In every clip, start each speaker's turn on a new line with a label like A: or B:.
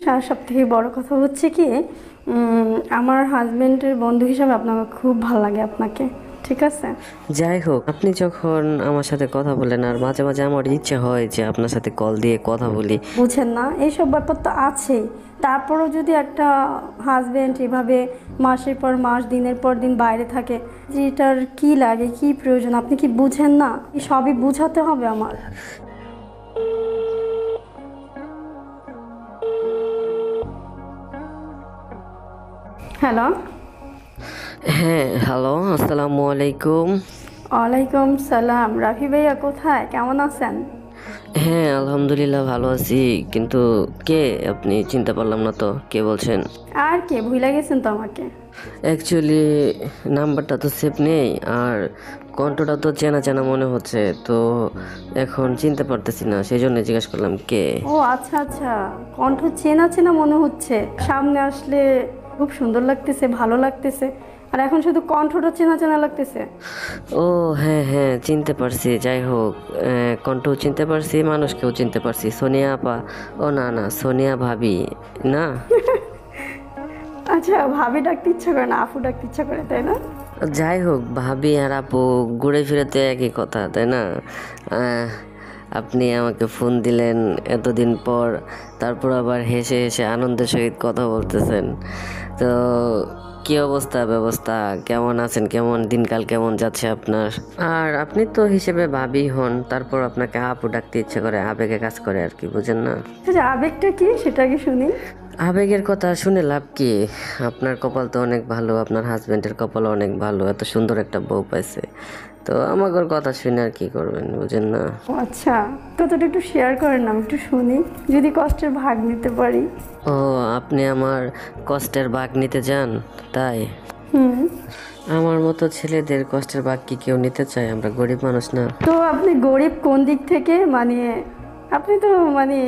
A: আর সবথেকে বড় কথা হচ্ছে কি, আমার হাজবেন্ডের বন্ধু হিসাবে আপনাকে খুব ভালো লাগে আপনাকে। ঠিক আছে।
B: যাই হোক, আপনি যখন আমার সাথে কথা বলেন আর মাঝে মাঝে আমার ইচ্ছে হয় যে আপনার সাথে কল দিয়ে কথা বলি।
A: বুঝেন না, এইসব ব্যাপার তো আছেই। তারপরও যদি একটা হাজবেন্ড এভাবে মাসের পর মাস দিনের পর দিন বাইরে থাকে, যে এটার কি লাগে, কি প্রয়োজন, আপনি কি বুঝেন না? এই সবই বুঝাতে হবে আমার। হ্যালো।
B: হ্যাঁ, হ্যালো, আসসালামু আলাইকুম।
A: ওয়ালাইকুম সালাম। রাফি ভাইয়া কোথায়, কেমন আছেন?
B: হ্যাঁ, আলহামদুলিল্লাহ ভালো আছি। কিন্তু কে আপনি? চিনতে পারলাম না তো, কে বলছেন?
A: আর কে, ভুলে গেছেন তো আমাকে?
B: অ্যাকচুয়ালি নাম্বারটা তো সেভ নেই, আর কণ্ঠটা তো চেনা চেনা মনে হচ্ছে, তো এখন চিনতে পারতেছি না, সেই জন্য জিজ্ঞেস করলাম কে।
A: ও আচ্ছা আচ্ছা, কণ্ঠ চেনা চেনা মনে হচ্ছে। সামনে আসলে খুব সুন্দর লাগতেছে, ভালো লাগতেছে, আর এখন শুধু কণ্ঠটা চেনা চেনা লাগতেছে।
B: ও হ্যাঁ হ্যাঁ, চিনতে পারছি। যাই হোক, কণ্ঠও চিনতে পারছি, মানুষকেও চিনতে পারছি। সোনিয়া আপা। ও না না, সোনিয়া ভাবি না।
A: আচ্ছা, ভাবি ডাকতে ইচ্ছা করে না, আপু ডাকতে ইচ্ছা করে, তাই না?
B: যাই হোক, ভাবি আর আপু ঘুরে ফিরে তো একই কথা, তাই না? আহ, আপনি আমাকে ফোন দিলেন এতদিন পর, তারপর আবার হেসে হেসে আনন্দের সহিত কথা বলতেছেন। তো কি অবস্থা, ব্যবস্থা কেমন আছেন? কেমন দিনকাল কেমন যাচ্ছে আপনার? আর আপনি তো হিসেবে ভাবি হন, তারপর আপনাকে আপু ডাকতে ইচ্ছে করে, আবেগে কাজ করে আর কি, বুঝেন না?
A: আচ্ছা, আবেগটা কি সেটা কি শুনি।
B: আবেগের কথা শুনে লাভ কি? আপনার কপাল তো অনেক ভালো, আপনার হাজবেন্ডের কপাল অনেক ভালো, এত সুন্দর একটা বউ পাইছে। তো আমাদের কথা শুনে আর কি করবেন, বুঝেন না?
A: ও আচ্ছা, কতটা একটু শেয়ার করেন না, আমি একটু শুনি, যদি কষ্টের ভাগ নিতে পারি।
B: ও, আপনি আমার কষ্টের ভাগ নিতে চান, তাই?
A: হুম।
B: আমার মতো ছেলেদের কষ্টের ভাগ কি কেউ নিতে চায়? আমরা গরিব মানুষ না।
A: তো আপনি গরিব কোন দিক থেকে, মানে আপনি তো মানে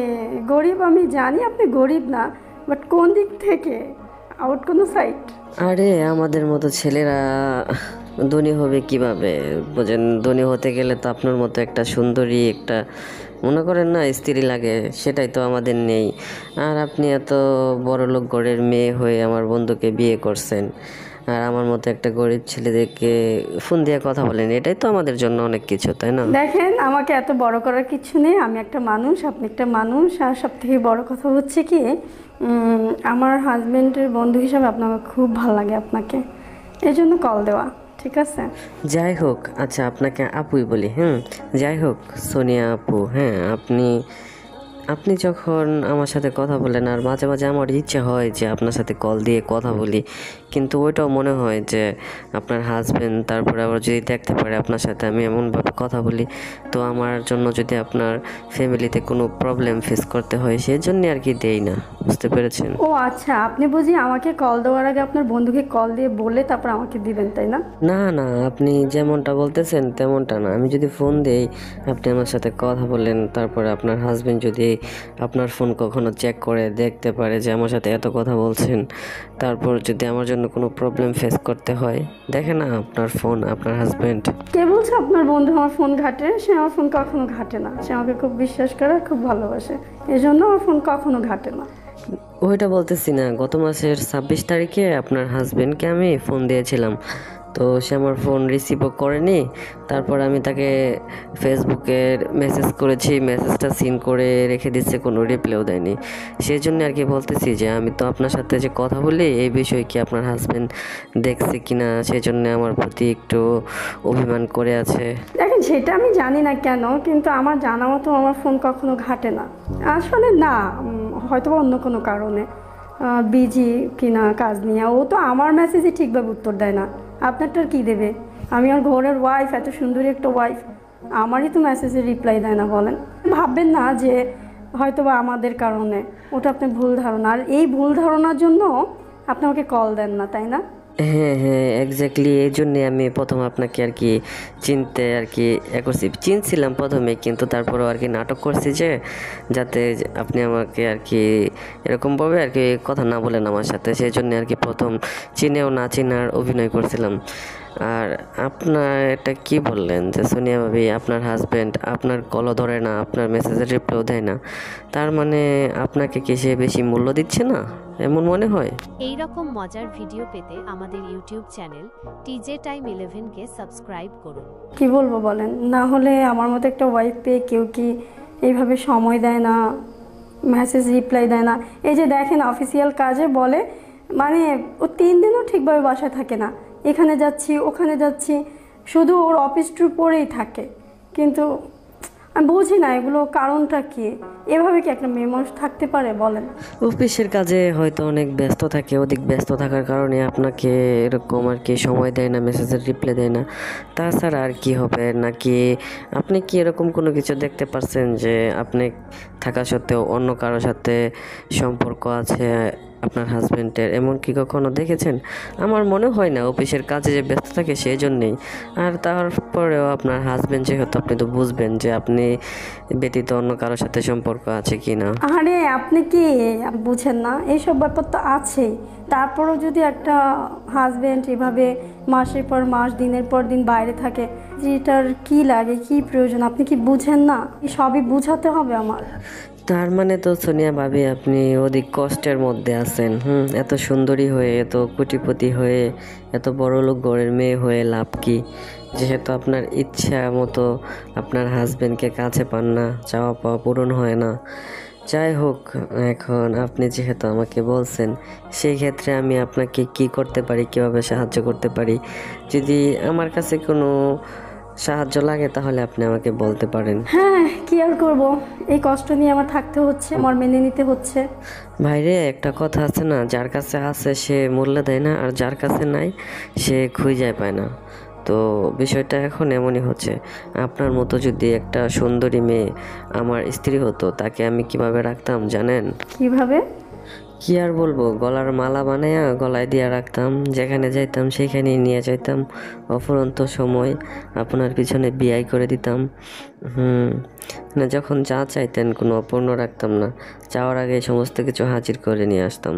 A: গরিব, আমি জানি আপনি গরিব না, বাট কোন দিক থেকে, আউট কোনো সাইড?
B: আরে আমাদের মতো ছেলেরা ধনী হবে কিভাবে? বোঝেন, ধনী হতে গেলে তো আপনার মতো একটা সুন্দরী, একটা মনে করেন না স্ত্রী লাগে, সেটাই তো আমাদের নেই। আর আপনি এত বড় লোক ঘরের মেয়ে হয়ে আমার বন্ধুকে বিয়ে করছেন, আর আমার মতো একটা গরিব ছেলেদেরকে ফোন দিয়ে কথা বলেন, এটাই তো আমাদের জন্য অনেক কিছু, তাই না?
A: দেখেন, আমাকে এত বড় করার কিছু নেই, আমি একটা মানুষ, আপনি একটা মানুষ। আর সব থেকে বড় কথা হচ্ছে কি, আমার হাজবেন্ডের বন্ধু হিসাবে আপনাকে খুব ভালো লাগে আপনাকে, এই জন্য কল দেওয়া। ঠিক আছে।
B: যাই হোক, আচ্ছা আপনাকে আপুই বলি। যাই হোক, সোনিয়া আপু, হ্যাঁ আপনি আপনি যখন আমার সাথে কথা বলেন আর মাঝে মাঝে আমার ইচ্ছে হয় যে আপনার সাথে কল দিয়ে কথা বলি, কিন্তু ওইটাও মনে হয় যে আপনার হাজবেন্ড, তারপরে আবার যদি দেখতে পারে আপনার সাথে আমি এমনভাবে কথা বলি, তো আমার জন্য যদি আপনার ফ্যামিলিতে কোনো প্রবলেম ফেস করতে হয়, সেই জন্যে আর কি দেই না, বুঝতে পেরেছেন?
A: ও আচ্ছা, আপনি বুঝি আমাকে কল দেওয়ার আগে আপনার বন্ধুকে কল দিয়ে বলে তারপর আমাকে দিবেন, তাই না?
B: না না, আপনি যেমনটা বলতেছেন তেমনটা না। আমি যদি ফোন দেই, আপনি আমার সাথে কথা বলেন, তারপরে আপনার হাজবেন্ড যদি আপনার ফোন কখনো চেক করে দেখতে পারে যে আমার সাথে এত কথা বলছেন, তারপর যদি আমার জন্য কোনো প্রবলেম ফেস করতে হয়, দেখে না আপনার ফোন, আপনার হাজবেন্ড।
A: কে বলছে আপনার বন্ধু আমার ফোন ঘাটে? সে আমার ফোন কখনো ঘাটে না, সে আমাকে খুব বিশ্বাস করে আর খুব ভালোবাসে, এই জন্য আমার ফোন কখনো ঘাটে না।
B: ওইটা বলতেছি না, গত মাসের 26 তারিখে আপনার হাজবেন্ডকে আমি ফোন দিয়েছিলাম, তো সে আমার ফোন রিসিভও করেনি। তারপর আমি তাকে ফেসবুকের মেসেজ করেছি, মেসেজটা সিন করে রেখে দিচ্ছে, কোনো রিপ্লাইও দেয়নি। সেই জন্য আর কি বলতেছি যে আমি তো আপনার সাথে যে কথা বলি এই বিষয়ে কি আপনার হাজবেন্ড দেখছে কিনা, সেই জন্য আমার প্রতি একটু অভিমান করে আছে।
A: দেখেন, সেটা আমি জানি না কেন, কিন্তু আমার জানা মতো আমার ফোন কখনো ঘাটে না। আসলে না, হয়তো বা অন্য কোনো কারণে বিজি কিনা কাজ নিয়ে, ও তো আমার মেসেজই ঠিকভাবে উত্তর দেয় না, আপনারটার কি দেবে? আমি আর ঘরের ওয়াইফ, এত সুন্দরী একটা ওয়াইফ, আমারই তো মেসেজের রিপ্লাই দেয় না। বলেন, ভাববেন না যে হয়তো বা আমাদের কারণে, ওটা আপনার ভুল ধারণা, আর এই ভুল ধারণার জন্য আপনি আমাকে কল দেন না, তাই না?
B: হ্যাঁ হ্যাঁ, এক্স্যাক্টলি এই জন্যে আমি প্রথম আপনাকে আর কি চিনতে আর কি করছি, চিনছিলাম প্রথমে, কিন্তু তারপরেও আর কি নাটক করছি যে যাতে আপনি আমাকে আর কি এরকমভাবে আর কি কথা না বলেন আমার সাথে, সেই জন্য আর কি প্রথম চিনেও না চিনার অভিনয় করছিলাম। আর আপনার এটা কি বললেন যে সোনিয়া ভাবি আপনার হাজবেন্ড আপনার কলও ধরে না, আপনার মেসেজের রিপ্লাইও দেয় না, তার মানে আপনাকে কি সে বেশি মূল্য দিচ্ছে না, এমন মনে হয়?
C: এই রকম মজার ভিডিও পেতে আমাদের ইউটিউব চ্যানেল টিজে টাইম 11 কে সাবস্ক্রাইব করুন।
A: কি বলবো বলেন, না হলে আমার মতো একটা ওয়াইফ পেয়ে কেউ কি এইভাবে সময় দেয় না, মেসেজ রিপ্লাই দেয় না? এই যে দেখেন অফিসিয়াল কাজে বলে, মানে ও 3 দিনও ঠিকভাবে বাসায় থাকে না, এখানে যাচ্ছি ওখানে যাচ্ছি, শুধু ওর অফিস ট্রিপ পরেই থাকে। কিন্তু আমি বুঝি না এগুলো কারণটা কি, এভাবে কি একটা মেয়ে মানুষ থাকতে পারে বলেন?
B: অফিসের কাজে হয়তো অনেক ব্যস্ত থাকে, অধিক ব্যস্ত থাকার কারণে আপনাকে এরকম আর কি সময় দেয় না, মেসেজের রিপ্লাই দেয় না। তাছাড়া আর কি হবে, নাকি আপনি কি এরকম কোনো কিছু দেখতে পারছেন যে আপনি থাকা সত্ত্বেও অন্য কারোর সাথে সম্পর্ক আছে আপনার হাজবেন্ডের, এমন কি কখনো দেখেছেন? আমার মনে হয় না, অফিসের কাজে যে ব্যস্ত থাকে সেই জন্যেই। আর তারপরেও আপনার হাজবেন্ড যেহেতু, আপনি তো বুঝবেন যে আপনি ব্যতীত অন্য কারোর সাথে সম্পর্ক আছে কি না।
A: আরে আপনি কি বুঝেন না, এইসব ব্যাপার তো আছেই। তারপরও যদি একটা হাজবেন্ড এভাবে মাসের পর মাস দিনের পর দিন বাইরে থাকে, যেটার কি লাগে, কি প্রয়োজন, আপনি কি বুঝেন না? এই সবই বুঝাতে হবে আমার।
B: তার মানে তো সোনিয়া ভাবি আপনি অধিক কষ্টের মধ্যে আছেন। এত সুন্দরী হয়ে, এত কোটিপতি হয়ে, এত বড় লোক ঘরের মেয়ে হয়ে লাভ কি, যেহেতু আপনার ইচ্ছা মতো আপনার হাজবেন্ডকে কাছে পান না, চাওয়া পাওয়া পূরণ হয় না। যাই হোক, এখন আপনি যেহেতু আমাকে বলছেন, সেই ক্ষেত্রে আমি আপনাকে কি করতে পারি, কীভাবে সাহায্য করতে পারি, যদি আমার কাছে কোনো সাহায্য লাগে তাহলে আপনি আমাকে বলতে পারেন।
A: হ্যাঁ, কি আর করব, এই কষ্ট নিয়ে আমার থাকতে হচ্ছে, আমার মেনে নিতে হচ্ছে।
B: ভাইরে, একটা কথা আছে না, যার কাছে আছে সে মূল্য দেয় না, আর যার কাছে নাই সে খুঁজে পায় না। তো বিষয়টা এখন এমনই হচ্ছে। আপনার মতো যদি একটা সুন্দরী মেয়ে আমার স্ত্রী হতো, তাকে আমি কিভাবে রাখতাম জানেন?
A: কিভাবে?
B: কি আর বলবো, গলার মালা বানায়া গলায় দিয়ে রাখতাম, যেখানে যাইতাম সেখানেই নিয়ে যাইতাম, অফুরন্ত সময় আপনার পিছনে বিয়াই করে দিতাম। না, যখন যা চাইতেন কোনো অপূর্ণ রাখতাম না, চাওয়ার আগে সমস্ত কিছু হাজির করে নিয়ে আসতাম।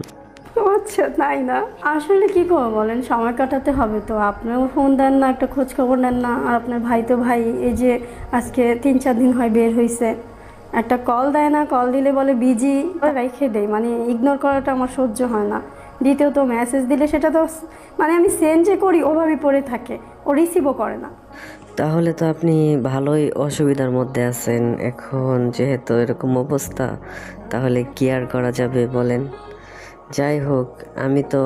A: ও আচ্ছা, তাই না? আসলে কি করবো বলেন, সময় কাটাতে হবে তো। আপনিও ফোন দেন না, একটা খোঁজ খবর নেন না। আর আপনার ভাই তো ভাই, এই যে আজকে 3-4 দিন হয় বের হয়েছে, একটা কল দেয় না, কল দিলে বলে বিজি, রেখে দেয়। মানে ইগনোর করাটা আমার সহ্য হয় না। দ্বিতীয়ত মেসেজ দিলে সেটা তো মানে আমি সেন্ড যে করি ওভাবেই পড়ে থাকে, ও রিসিভও করে না।
B: তাহলে তো আপনি ভালোই অসুবিধার মধ্যে আছেন এখন, যেহেতু এরকম অবস্থা, তাহলে কি আর করা যাবে বলেন? যাই হোক, আমি তো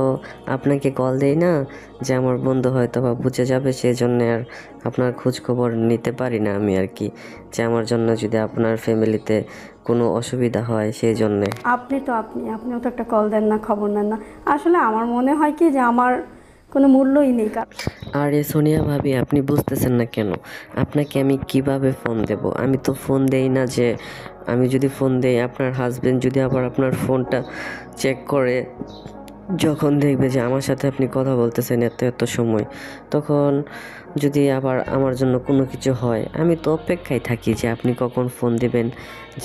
B: আপনাকে কল দেই না যে আমার বন্ধু হয়তো বা বুঝে যাবে, সেই জন্য আর আপনার খোঁজ খবর নিতে পারি না আমি আর কি, যে আমার জন্য যদি আপনার ফ্যামিলিতে কোনো অসুবিধা হয় সেই জন্যে।
A: আপনিও তো একটা কল দেন না, খবর নেন না। আসলে আমার মনে হয় কি যে আমার কোনো মূল্যই নেই।
B: আরে সোনিয়া ভাবি, আপনি বুঝতেছেন না কেন? আপনাকে আমি কিভাবে ফোন দেব? আমি তো ফোন দেই না, যে আমি যদি ফোন দেই আপনার হাজবেন্ড যদি আবার আপনার ফোনটা চেক করে, যখন দেখবে যে আমার সাথে আপনি কথা বলতেছেন এত এত সময়, তখন যদি আবার আমার জন্য কোনো কিছু হয়, আমি তো অপেক্ষায় থাকি যে আপনি কখন ফোন দিবেন,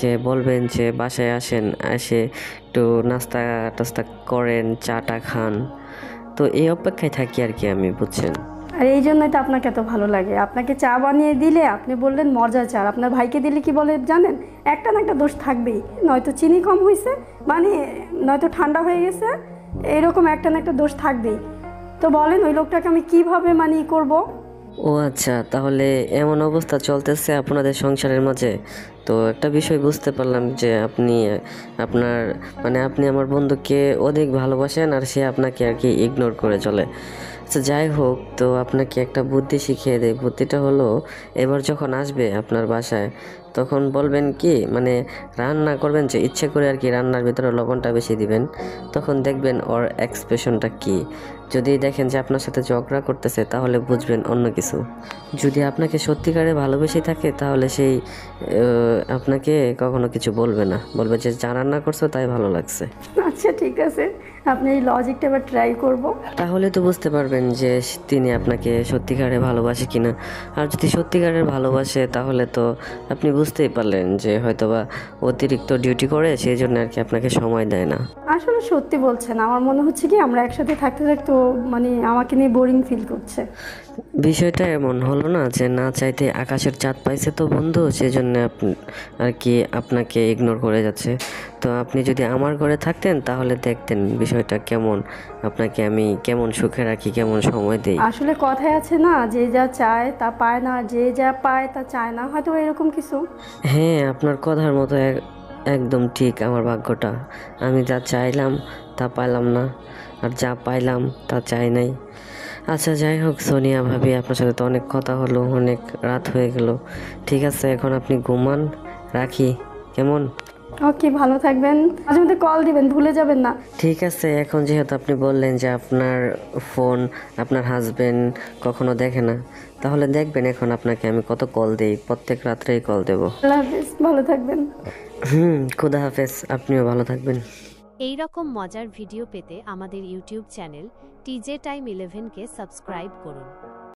B: যে বলবেন যে বাসায় আসেন, এসে একটু নাস্তা টাস্তা করেন, চাটা খান। তো এই অপেক্ষায় থাকি আর কি আমি, বুঝছেন?
A: আর এই জন্যই তো আপনাকে এত ভালো লাগে। আপনাকে চা বানিয়ে দিলে আপনি বললেন মজার চা, আপনার ভাইকে দিলে কি বলে জানেন? একটা না একটা দোষ থাকবেই, নয়তো চিনি কম হয়েছে, মানে নয়তো ঠান্ডা হয়ে গেছে, এরকম একটা না একটা দোষ থাকবেই। তো বলেন ওই লোকটাকে আমি কিভাবে করব?
B: ও আচ্ছা, তাহলে এমন অবস্থা চলতেছে আপনাদের সংসারের মাঝে। তো একটা বিষয় বুঝতে পারলাম যে আপনি আপনার মানে আপনি আমার বন্ধুকে অধিক ভালোবাসেন, আর সে আপনাকে আর কি ইগনোর করে চলে। আচ্ছা যাই হোক, তো আপনাকে একটা বুদ্ধি শিখিয়ে দেয়। বুদ্ধিটা হলো, এবার যখন আসবে আপনার বাসায়, তখন বলবেন কি, মানে রান্না করবেন যে ইচ্ছে করে আর কি, রান্নার ভিতরে লবণটা বেশি দিবেন, তখন দেখবেন ওর এক্সপ্রেশনটা কি। যদি দেখেন যে আপনার সাথে ঝগড়া করতেছে, তাহলে বুঝবেন অন্য কিছু। যদি আপনাকে সত্যিকারে ভালোবেসে থাকে, তাহলে সেই আপনাকে কখনো কিছু বলবে না, বলবে যে যা রান্না করছো তাই ভালো লাগছে।
A: আচ্ছা ঠিক আছে, আপনি এই লজিকটা এবার ট্রাই করব।
B: তাহলে তো বুঝতে পারবেন যে তিনি আপনাকে সত্যিকারে ভালোবাসে কিনা। আর যদি সত্যিকারের ভালোবাসে, তাহলে তো আপনি বুঝতেই পারলেন যে হয়তোবা অতিরিক্ত ডিউটি করে, সেই জন্য আর কি আপনাকে সময় দেয় না।
A: আসলে সত্যি বলছেন, আমার মনে হচ্ছে কি আমরা একসাথে থাকতে থাকতে ও মানে আমাকে নিয়ে বোরিং ফিল করছে।
B: বিষয়টা এমন হলো না যে না চাইতে আকাশের চাঁদ পাইছে তো বন্ধু, সেজন্য আর কি আপনাকে ইগনোর করে যাচ্ছে। তো আপনি যদি আমার ঘরে থাকতেন তাহলে দেখতেন বিষয়টা কেমন, আপনাকে আমি কেমন সুখে রাখি, কেমন সময় দেই।
A: আসলে কথায় আছে না, যে যা চায় তা পায় না, যে যা পায় তা চায় না, হয়তো এরকম কিছু।
B: হ্যাঁ, আপনার কথার মতো একদম ঠিক আমার ভাগ্যটা। আমি যা চাইলাম তা পাইলাম না, আর যা পাইলাম তা চাই নাই। আচ্ছা যাই হোক সোনিয়া ভাবি, আপনার সাথে তো অনেক কথা হলো, অনেক রাত হয়ে গেল। ঠিক আছে, এখন আপনি ঘুমান, রাখি কেমন?
A: ওকে, ভালো থাকবেন, মাঝে মধ্যে কল দিবেন, ভুলে যাবেন না।
B: ঠিক আছে, এখন যেহেতু আপনি বললেন যে আপনার ফোন আপনার হাজবেন্ড কখনো দেখে না, তাহলে দেখবেন এখন আপনাকে আমি কত কল দেই, প্রত্যেক রাত্রেই কল দেব।
A: আল্লাহ হাফিজ, ভালো থাকবেন।
B: খুদা হাফেজ, আপনিও ভালো থাকবেন।
C: এই রকম মজার ভিডিও পেতে আমাদের ইউটিউব চ্যানেল টিজে টাইম 11কে সাবস্ক্রাইব করুন।